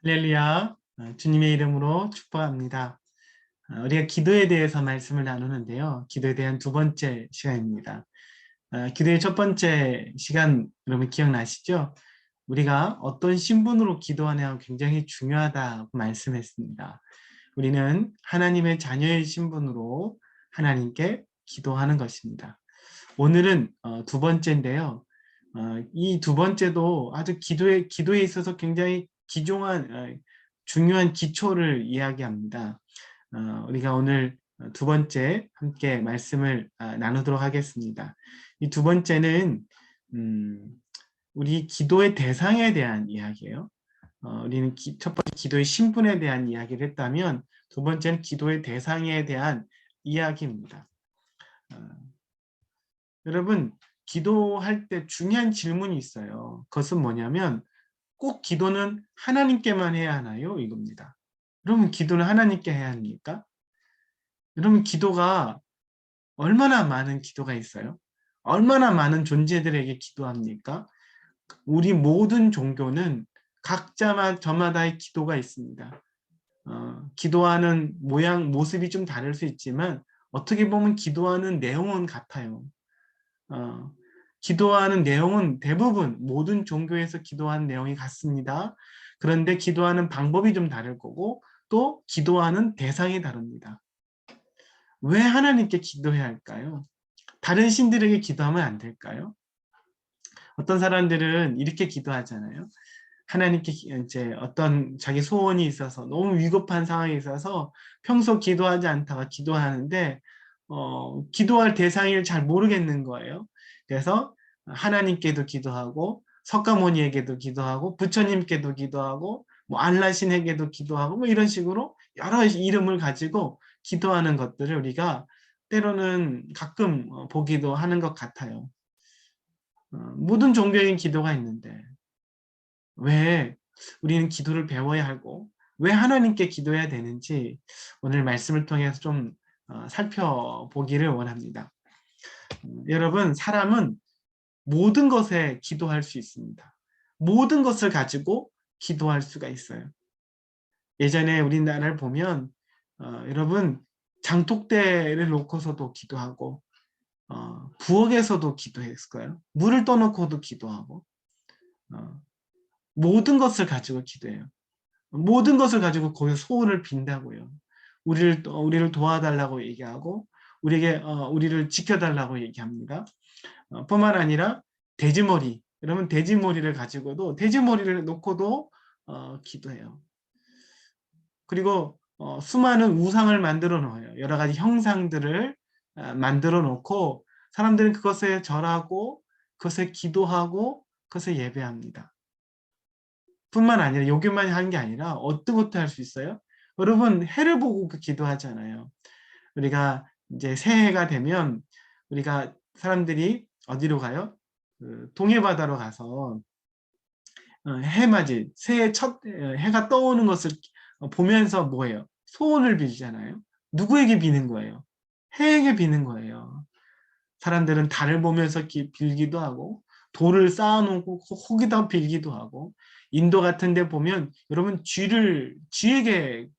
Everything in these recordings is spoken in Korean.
할렐루야, 주님의 이름으로 축복합니다. 우리가 기도에 대해서 말씀을 나누는데요. 기도에 대한 두 번째 시간입니다. 기도의 첫 번째 시간, 여러분 기억나시죠? 우리가 어떤 신분으로 기도하냐가 굉장히 중요하다고 말씀했습니다. 우리는 하나님의 자녀의 신분으로 하나님께 기도하는 것입니다. 오늘은 두 번째인데요. 이 두 번째도 아주 기도에 있어서 굉장히 중요한 기초를 이야기합니다. 우리가 오늘 두 번째 함께 말씀을 나누도록 하겠습니다. 이 두 번째는 음, 우리 기도의 대상에 대한 이야기예요. 우리는 첫 번째 기도의 신분에 대한 이야기를 했다면 두 번째는 기도의 대상에 대한 이야기입니다. 어, 여러분, 기도할 때 중요한 질문이 있어요. 그것은 뭐냐면 꼭 기도는 하나님께만 해야 하나요? 이겁니다. 여러분, 기도는 하나님께 해야 합니까? 여러분, 기도가 얼마나 많은 기도가 있어요? 얼마나 많은 존재들에게 기도합니까? 우리 모든 종교는 저마다의 기도가 있습니다. 기도하는 모습이 좀 다를 수 있지만 어떻게 보면 기도하는 내용은 같아요. 어, 기도하는 내용은 대부분 모든 종교에서 기도하는 내용이 같습니다. 그런데 기도하는 방법이 좀 다를 거고 또 기도하는 대상이 다릅니다. 왜 하나님께 기도해야 할까요? 다른 신들에게 기도하면 안 될까요? 어떤 사람들은 이렇게 기도하잖아요. 하나님께 이제 어떤 자기 소원이 있어서 너무 위급한 상황이 있어서 평소 기도하지 않다가 기도하는데 기도할 대상을 잘 모르겠는 거예요. 그래서 하나님께도 기도하고 석가모니에게도 기도하고 부처님께도 기도하고 뭐 알라신에게도 기도하고 뭐 이런 식으로 여러 이름을 가지고 기도하는 것들을 우리가 때로는 가끔 보기도 하는 것 같아요. 모든 종교인 기도가 있는데 왜 우리는 기도를 배워야 하고 왜 하나님께 기도해야 되는지 오늘 말씀을 통해서 좀 살펴보기를 원합니다. 여러분, 사람은 모든 것에 기도할 수 있습니다. 모든 것을 가지고 기도할 수가 있어요. 예전에 우리나라를 보면 여러분 장독대를 놓고서도 기도하고 부엌에서도 기도했을까요? 물을 떠놓고도 기도하고 어, 모든 것을 가지고 기도해요. 모든 것을 가지고 거기서 소원을 빈다고요. 우리를 도와달라고 얘기하고 우리를 지켜달라고 얘기합니다. 뿐만 아니라 돼지머리, 여러분 돼지머리를 가지고도 돼지머리를 놓고도 기도해요. 그리고 수많은 우상을 만들어 놓아요. 여러 가지 형상들을 만들어 놓고 사람들은 그것에 절하고 그것에 기도하고 그것에 예배합니다. 뿐만 아니라 여기만 하는 게 아니라 어떤 것도 할 수 있어요. 여러분 해를 보고 기도하잖아요. 우리가 이제 새해가 되면 우리가 사람들이 어디로 가요? 그 동해바다로 가서 해맞이 새해 첫 해가 떠오는 것을 보면서 뭐예요? 소원을 빌잖아요. 누구에게 비는 거예요? 해에게 비는 거예요. 사람들은 달을 보면서 빌기도 하고 돌을 쌓아놓고 거기다 빌기도 하고 인도 같은 데 보면 여러분 쥐에게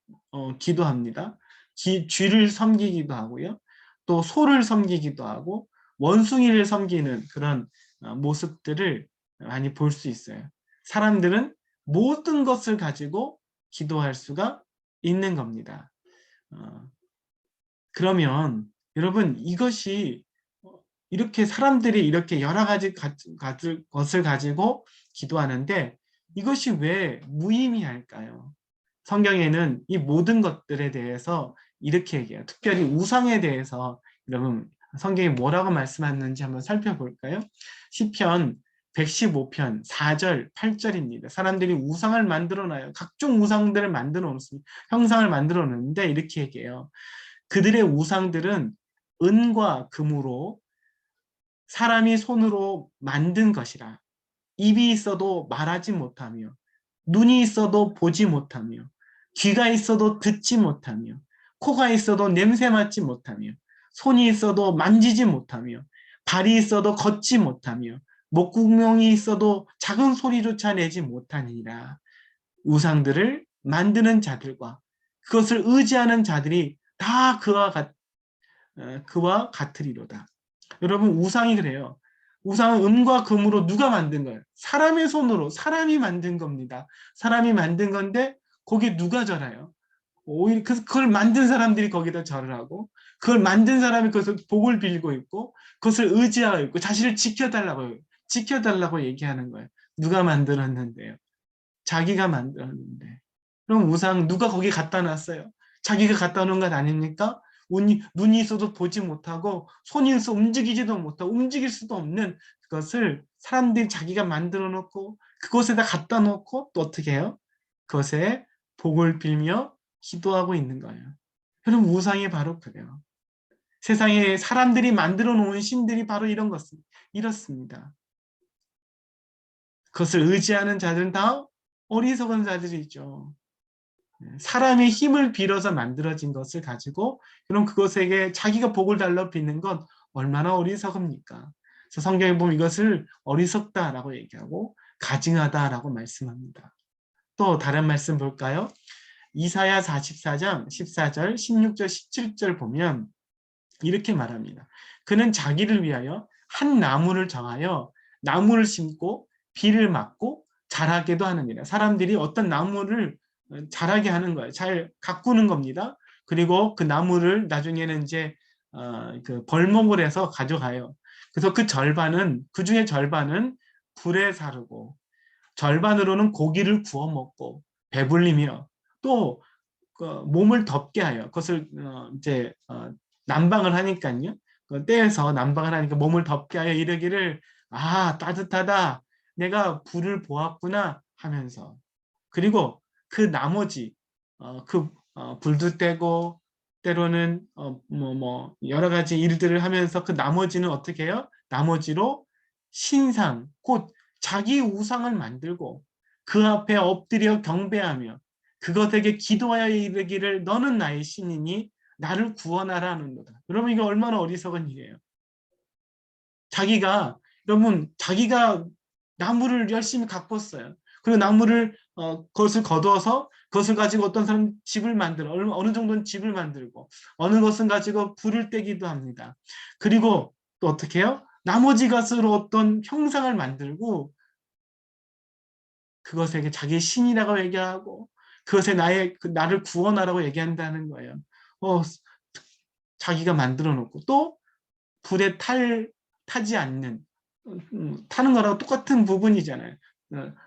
기도합니다. 쥐를 섬기기도 하고요. 또 소를 섬기기도 하고 원숭이를 섬기는 그런 모습들을 많이 볼 수 있어요. 사람들은 모든 것을 가지고 기도할 수가 있는 겁니다. 어, 그러면 여러분 이것이 이렇게 사람들이 이렇게 여러 가지 것을 가지고 기도하는데 이것이 왜 무의미할까요? 성경에는 이 모든 것들에 대해서 이렇게 얘기해요. 특별히 우상에 대해서 여러분 성경이 뭐라고 말씀하는지 한번 살펴볼까요? 시편 115편 4절 8절입니다. 사람들이 우상을 만들어놔요. 각종 우상들을 만들어 놓습니다. 형상을 만들어 놓는데 이렇게 얘기해요. 그들의 우상들은 은과 금으로 사람이 손으로 만든 것이라. 입이 있어도 말하지 못하며 눈이 있어도 보지 못하며 귀가 있어도 듣지 못하며 코가 있어도 냄새 맡지 못하며 손이 있어도 만지지 못하며 발이 있어도 걷지 못하며 목구멍이 있어도 작은 소리조차 내지 못하니라. 우상들을 만드는 자들과 그것을 의지하는 자들이 다 그와 같으리로다. 여러분 우상이 그래요. 우상은 은과 금으로 누가 만든 거예요? 사람의 손으로 사람이 만든 겁니다. 사람이 만든 건데 거기에 누가 절해요? 오히려 그걸 만든 사람들이 거기다 절을 하고 그걸 만든 사람이 그것을 복을 빌고 있고 그것을 의지하고 있고 자신을 지켜달라고 얘기하는 거예요. 누가 만들었는데요? 자기가 만들었는데. 그럼 우상 누가 거기 갖다 놨어요? 자기가 갖다 놓은 것 아닙니까? 눈이 있어도 보지 못하고 손이 있어 움직이지도 못하고 움직일 수도 없는 그것을 사람들이 자기가 만들어 놓고 그곳에다 갖다 놓고 또 어떻게 해요? 그것에 복을 빌며 기도하고 있는 거예요. 여러분 우상이 바로 그래요. 세상에 사람들이 만들어 놓은 신들이 바로 이렇습니다. 그것을 의지하는 자들은 다 어리석은 자들이죠. 사람의 힘을 빌어서 만들어진 것을 가지고 그럼 그것에게 자기가 복을 달라 빚는 건 얼마나 어리석습니까? 그래서 성경에 보면 이것을 어리석다라고 얘기하고 가증하다라고 말씀합니다. 또 다른 말씀 볼까요? 이사야 44장 14절, 16절, 17절 보면 이렇게 말합니다. 그는 자기를 위하여 한 나무를 정하여 나무를 심고 비를 맞고 자라게도 하느니라. 사람들이 어떤 나무를 자라게 하는 거예요. 잘 가꾸는 겁니다. 그리고 그 나무를 나중에는 이제 그 벌목을 해서 가져가요. 그래서 그 중에 절반은 불에 사르고 절반으로는 고기를 구워 먹고 배불리며 또 몸을 덮게 하여 그것을 이제 난방을 하니까요. 떼에서 난방을 하니까 몸을 덮게 하여 이르기를 아 따뜻하다 내가 불을 보았구나 하면서 그리고 그 나머지 불도 떼고 때로는 여러 가지 일들을 하면서 그 나머지는 어떻게 해요? 나머지로 신상 곧 자기 우상을 만들고 그 앞에 엎드려 경배하며 그것에게 기도하여 이르기를 너는 나의 신이니 나를 구원하라 하는도다. 여러분 이게 얼마나 어리석은 일이에요. 자기가 나무를 열심히 가꿨어요. 그리고 나무를 그것을 거두어서 그것을 가지고 어떤 사람 집을 만들어 어느 정도는 집을 만들고 어느 것은 가지고 불을 떼기도 합니다. 그리고 또 어떻게 해요? 나머지 것으로 어떤 형상을 만들고 그것에게 자기의 신이라고 얘기하고 그것에 나를 구원하라고 얘기한다는 거예요. 어, 자기가 만들어 놓고 또 불에 타지 않는 타는 거랑 똑같은 부분이잖아요.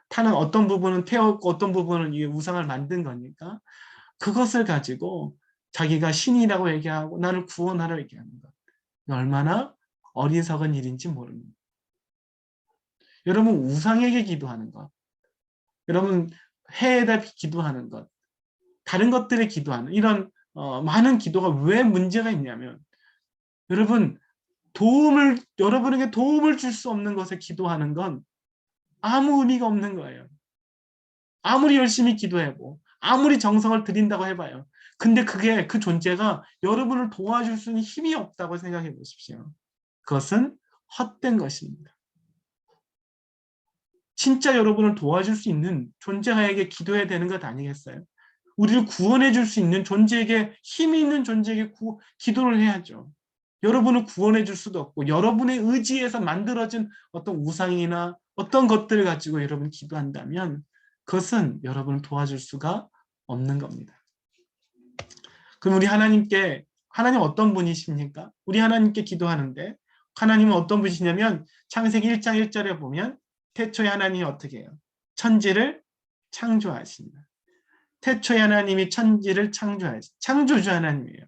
타는 어떤 부분은 태웠고 어떤 부분은 이 우상을 만든 거니까 그것을 가지고 자기가 신이라고 얘기하고 나를 구원하라 얘기하는 것. 얼마나 어리석은 일인지 모릅니다. 여러분 우상에게 기도하는 것, 여러분 해에다 기도하는 것, 다른 것들에 기도하는 이런 많은 기도가 왜 문제가 있냐면 여러분 여러분에게 도움을 줄 수 없는 것에 기도하는 건 아무 의미가 없는 거예요. 아무리 열심히 기도해보, 아무리 정성을 들인다고 해봐요. 근데 그 존재가 여러분을 도와줄 수 있는 힘이 없다고 생각해 보십시오. 그것은 헛된 것입니다. 진짜 여러분을 도와줄 수 있는 존재에게 기도해야 되는 것 아니겠어요? 우리를 구원해 줄 수 있는 존재에게 힘이 있는 존재에게 기도를 해야죠. 여러분을 구원해 줄 수도 없고 여러분의 의지에서 만들어진 어떤 우상이나 어떤 것들을 가지고 여러분 기도한다면 그것은 여러분을 도와줄 수가 없는 겁니다. 그럼 하나님 어떤 분이십니까? 우리 하나님께 기도하는데 하나님은 어떤 분이시냐면 창세기 1장 1절에 보면 태초에 하나님이 어떻게 해요? 천지를 창조하신다. 태초에 하나님이 천지를 창조주 하나님이에요.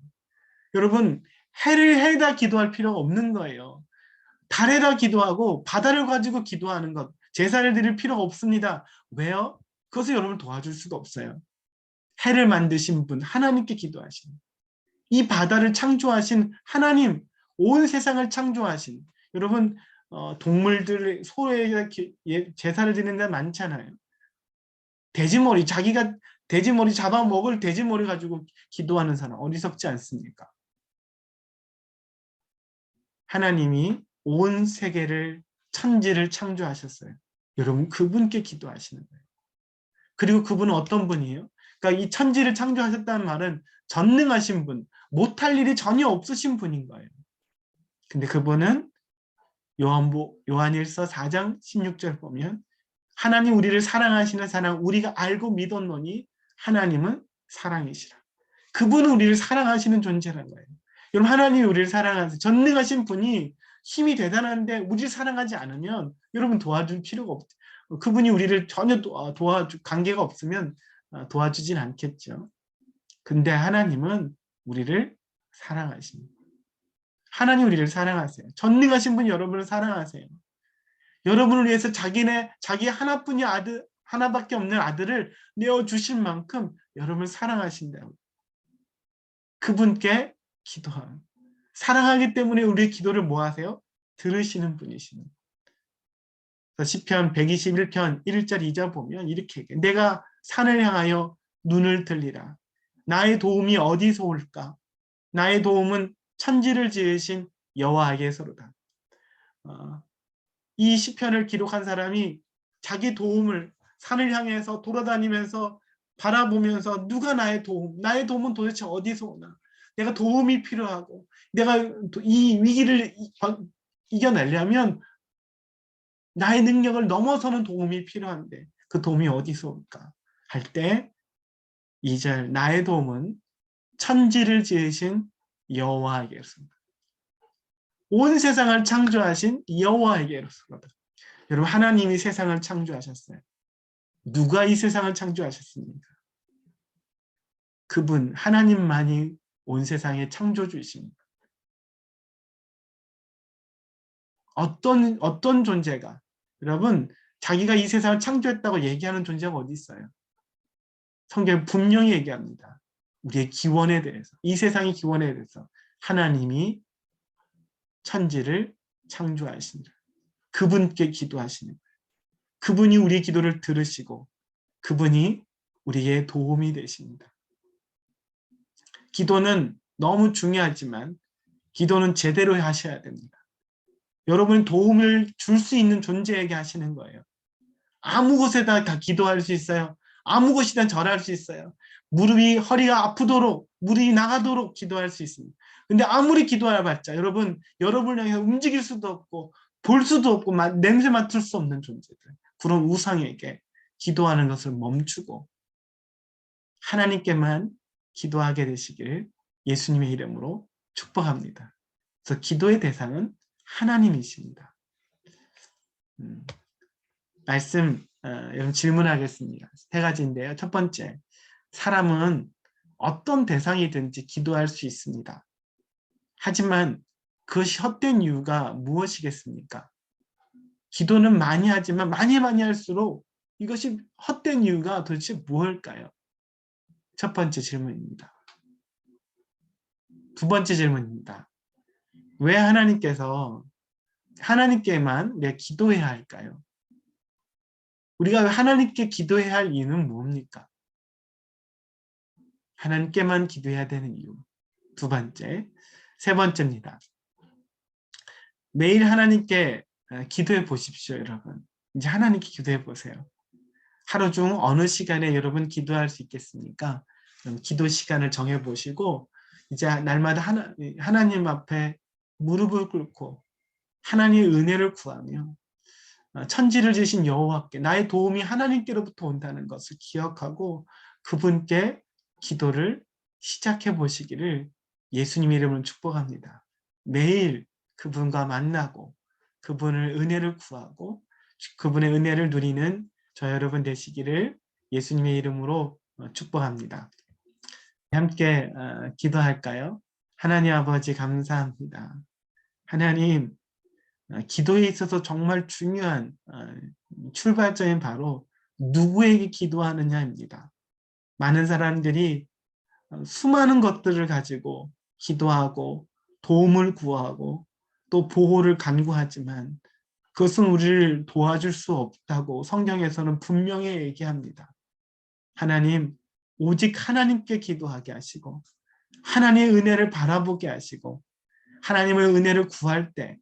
여러분 해에다 기도할 필요가 없는 거예요. 달에다 기도하고 바다를 가지고 기도하는 것 제사를 드릴 필요가 없습니다. 왜요? 그것을 여러분 도와줄 수가 없어요. 해를 만드신 분 하나님께 기도하신 이 바다를 창조하신 하나님 온 세상을 창조하신 여러분 동물들 소에 제사를 드리는 데 많잖아요. 자기가 돼지머리 잡아먹을 돼지머리 가지고 기도하는 사람 어리석지 않습니까? 하나님이 온 세계를 천지를 창조하셨어요. 여러분 그분께 기도하시는 거예요. 그리고 그분은 어떤 분이에요? 그러니까 이 천지를 창조하셨다는 말은 전능하신 분, 못할 일이 전혀 없으신 분인 거예요. 근데 그분은 요한일서 4장 16절 보면 하나님 우리를 사랑하시는 사랑 우리가 알고 믿었노니 하나님은 사랑이시라. 그분은 우리를 사랑하시는 존재라는 거예요. 여러분 하나님이 우리를 사랑하세요. 전능하신 분이 힘이 대단한데 우리를 사랑하지 않으면 여러분 도와줄 필요가 없죠. 그분이 우리를 전혀 도와줄 관계가 없으면 도와주진 않겠죠. 근데 하나님은 우리를 사랑하십니다. 하나님 우리를 사랑하세요. 전능하신 분이 여러분을 사랑하세요. 여러분을 위해서 자기 하나뿐이 하나밖에 없는 아들을 내어주실 만큼 여러분을 사랑하신다고. 그분께 기도하는. 사랑하기 때문에 우리의 기도를 뭐 하세요? 들으시는 분이십니다. 시편 121편 1절 2절 보면 이렇게 얘기해요. 내가 산을 향하여 눈을 들리라. 나의 도움이 어디서 올까? 나의 도움은 천지를 지으신 여호와에게서로다. 이 시편을 기록한 사람이 자기 도움을 산을 향해서 돌아다니면서 바라보면서 누가 나의 도움은 도대체 어디서 오나? 내가 도움이 필요하고 내가 이 위기를 이겨내려면 나의 능력을 넘어서는 도움이 필요한데 그 도움이 어디서 올까? 할 때 2절 나의 도움은 천지를 지으신 여호와에게로서다. 온 세상을 창조하신 여호와에게로서다. 여러분 하나님이 세상을 창조하셨어요. 누가 이 세상을 창조하셨습니까? 그분 하나님만이 온 세상의 창조주이십니다. 어떤 존재가 여러분 자기가 이 세상을 창조했다고 얘기하는 존재가 어디 있어요? 성경은 분명히 얘기합니다. 우리의 기원에 대해서 이 세상의 기원에 대해서 하나님이 천지를 창조하신다. 그분께 기도하시는 거예요. 그분이 우리의 기도를 들으시고 그분이 우리의 도움이 되십니다. 기도는 너무 중요하지만 기도는 제대로 하셔야 됩니다. 여러분 도움을 줄 수 있는 존재에게 하시는 거예요. 아무 곳에다 다 기도할 수 있어요. 아무 곳이나 절할 수 있어요. 허리가 아프도록 무릎이 나가도록 기도할 수 있습니다. 근데 아무리 기도해봤자 여러분을 향해서 움직일 수도 없고 볼 수도 없고 냄새 맡을 수 없는 존재들, 그런 우상에게 기도하는 것을 멈추고 하나님께만 기도하게 되시기를 예수님의 이름으로 축복합니다. 그래서 기도의 대상은 하나님이십니다. 말씀 여러분 질문하겠습니다. 3가지인데요. 첫 번째, 사람은 어떤 대상이든지 기도할 수 있습니다. 하지만 그것이 헛된 이유가 무엇이겠습니까? 기도는 많이 하지만 많이 할수록 이것이 헛된 이유가 도대체 무엇일까요? 첫 번째 질문입니다. 두 번째 질문입니다. 왜 하나님께만 우리가 기도해야 할까요? 우리가 하나님께 기도해야 할 이유는 뭡니까? 하나님께만 기도해야 되는 이유. 두 번째. 세 번째입니다. 매일 하나님께 기도해 보십시오, 여러분. 이제 하나님께 기도해 보세요. 하루 중 어느 시간에 여러분 기도할 수 있겠습니까? 그럼 기도 시간을 정해 보시고 이제 날마다 하나님 앞에 무릎을 꿇고 하나님의 은혜를 구하며 천지를 지으신 여호와께 나의 도움이 하나님께로부터 온다는 것을 기억하고 그분께 기도를 시작해 보시기를 예수님의 이름으로 축복합니다. 매일 그분과 만나고 그분을 은혜를 구하고 그분의 은혜를 누리는 저 여러분 되시기를 예수님의 이름으로 축복합니다. 함께 기도할까요? 하나님 아버지 감사합니다. 하나님 기도에 있어서 정말 중요한 출발점이 바로 누구에게 기도하느냐입니다. 많은 사람들이 수많은 것들을 가지고 기도하고 도움을 구하고 또 보호를 간구하지만 그것은 우리를 도와줄 수 없다고 성경에서는 분명히 얘기합니다. 하나님, 오직 하나님께 기도하게 하시고 하나님의 은혜를 바라보게 하시고 하나님의 은혜를 구할 때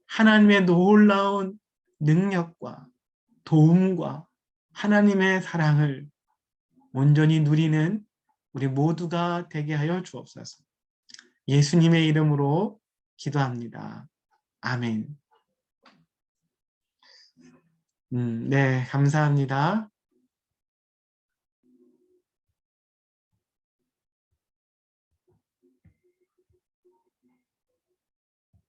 하나님의 놀라운 능력과 도움과 하나님의 사랑을 온전히 누리는 우리 모두가 되게 하여 주옵소서. 예수님의 이름으로 기도합니다. 아멘. 네, 감사합니다.